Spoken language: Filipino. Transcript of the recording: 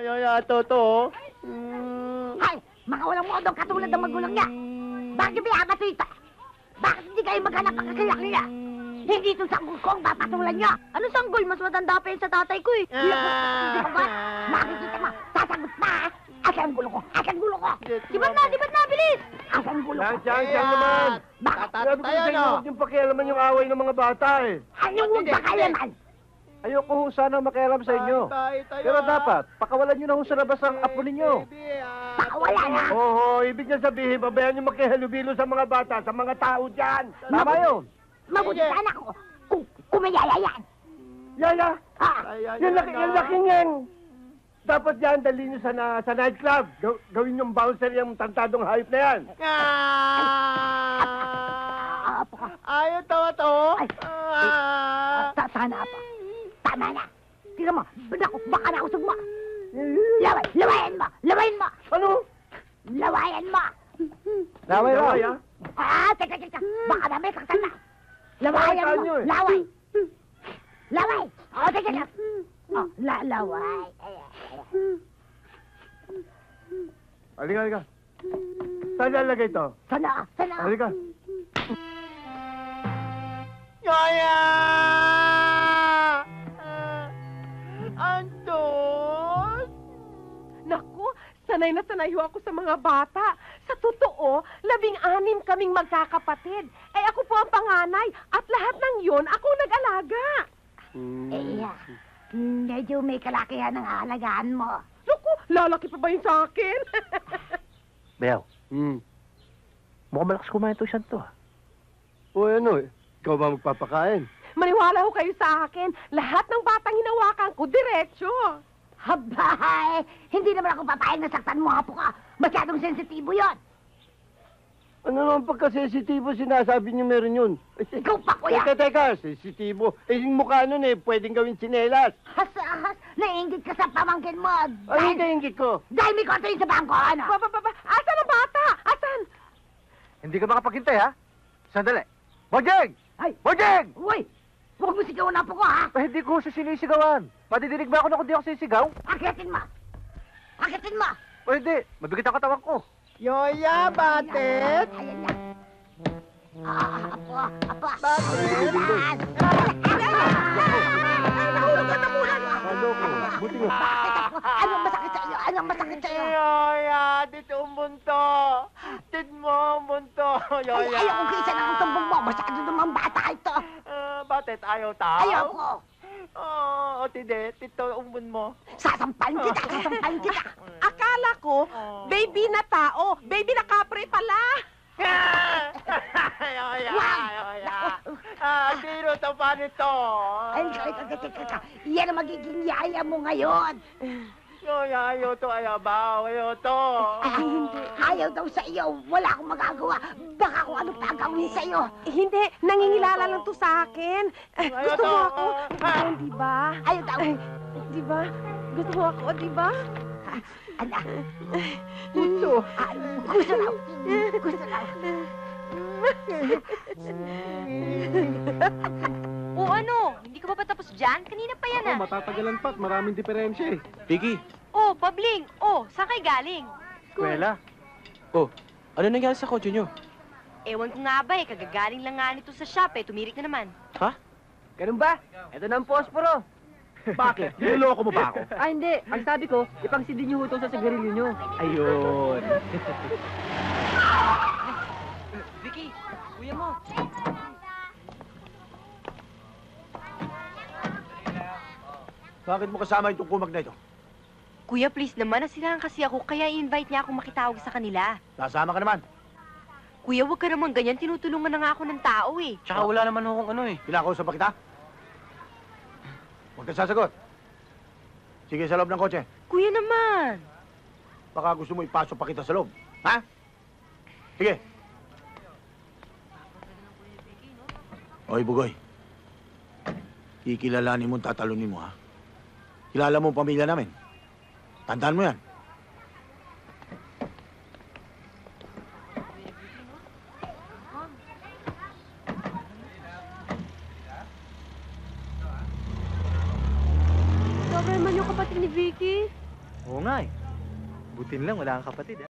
Toto. Ay, mga walang modong katulad ng magulang niya. Bakit binabato ito? Bakit hindi kayo maghanap ng kakilakila? Hindi ito sanggol ko ang papatulan niya. Ano sanggol? Mas matanda pa yun sa tatay ko eh. Hindi ko ba? Makikita mo, sasagot na ha? Asan ang gulo ko? Asan ang gulo ko? Dibat na, bilis! Asan ang gulo ko? Diyan naman. Bakit? Sabi ko sa inyo, huwag niyong pakialaman yung away ng mga bata eh. Anong huwag ba kayo man? Ayoko ho sana makialam sa inyo. Pero dapat, pakawalan niyo na ho sa labas ang apo ninyo. Pakawala na. Oo, ibig niya sabihin, babayan niyo makihalubilo sa mga bata, sa mga tao dyan. Tama yun. Mabuti sana ko kung may yaya yan. Yaya, Ha? yung laking yan. Dapat yan, dali niyo sa nightclub. Gawin yung bouncer yung tantadong hayop na yan. Apo ka. Ayaw tawa to. Ay, sana apo. Tama na. Tingnan mo, baka na usog mo. Lawayan mo! Lawayan mo! Ano? Lawayan mo! Laway, ha? Teka. Baka na may saksan na. Lawayan Laway mo! tayo, eh. Laway! Laway! Teka lang. Laway. Halika. Saan lalagay ito? Sana. Halika. Yaya! Anton! Naku, sanay na sanay ho ako sa mga bata. Sa totoo, 16 kaming magkakapatid. Eh ako po ang panganay at lahat ng yon ako nag-alaga. Medyo may kalakihan ng aalagaan mo. Naku, lalaki pa ba yun sa akin? Bel, mukhang malakas kumain to siya to. O ano eh? Ikaw ba magpapakain? Maniwala ho kayo sa akin. Lahat ng batang hinawakan ko, diretsyo. Habay! Hindi naman ako papayag na saktan mo, apo ka. Masyadong sensitibo yon. Ano naman pagka-sensitibo sinasabi niyo meron yun? Ikaw pa, kuya. Teka, sensitibo. Eh, yung mukha nun eh, pwedeng gawin tsinelas. Has, naiingit ka sa pamangkin mo. Ay, hindi ingit ko. Dahil may kontra yun sa bangko, ano? Asan ang bata? Asan? Hindi ka makapaghintay, ha? Sandali. Bojeng! Ay! Bojeng! Uy! Huwag mo sigaw na po ko, ha? Eh, hindi ko siya sinisigawan. Madidinig ba ako na kung di ako sisigaw? Akitin mo! Akitin mo! O hindi, mabigat ang katawan ko. Yoya, batet! Ayan na. Apo. Bakit? Ayan. Ano ko? Buti nga. Bakit ako? Anong masakit sa iyo? Anong masakit sa iyo? Yoya, dito ang bunto. Tit mo ang bunto, Ay, Yoya. ayaw kong kisa ng tumbong mo. Masyado naman bata ito. Batet, ayaw tao? Ayaw ko. O tide, tito umbun mo. Sasampain kita. Akala ko, baby na tao. Baby na kapre pala. Yoya. Sino to pa nito? Ay, teka. Yan ang magiging yaya mo ngayon. Yoya, ayaw to, ayaw to. Hindi. Ayaw daw sa iyo. Wala akong magagawa. Baka kung ano pa gawin sa iyo. Hindi, nangingilala lang to sa akin. Gusto mo ako? Di ba? Ayaw daw. Di ba? Gusto mo ako, di ba? Anak. Gusto. Gusto daw. Gusto daw. O ano? Hindi ka pa tapos dyan? Kanina pa yan ah. Matatagalan pa at maraming diferensya eh. Vicky, Oh, Pabling. Oh, saan kayo galing? eskwela. Oh, ano nangyari sa kotse nyo? Ewan ko nga ba eh. Kagagaling lang nga nito sa shop eh. Tumirik na naman. Ha? Ganun ba? Ito na ang posporo. Bakit? Niloloko mo ba ako? Ah, hindi. Ang sabi ko, ipangsidin niyo ito sa sigarilyo niyo. Ayun. Vicky, kuya mo. Bakit mo kasama itong kumag na ito? Kuya, please naman. Nasilahan kasi ako. Kaya i-invite niya akong makitawag sa kanila. Nasama ka naman. Kuya, huwag ka naman ganyan. Tinutulungan na nga ako ng tao eh. Tsaka wala naman akong ano eh. Kinakausap ba kita? Huwag ka sasagot. Sige sa loob ng kotse. Kuya naman. Baka gusto mo ipasok pa kita sa loob. Ha? Sige. Oy, Bugoy. Kikilalanin mo at tatalunin mo, ha? Kilala mo ang pamilya namin. Tandaan mo yan. Sobrang naman yung kapatid ni Vicky. Oo nga eh. Butin lang, wala kang kapatid, ah.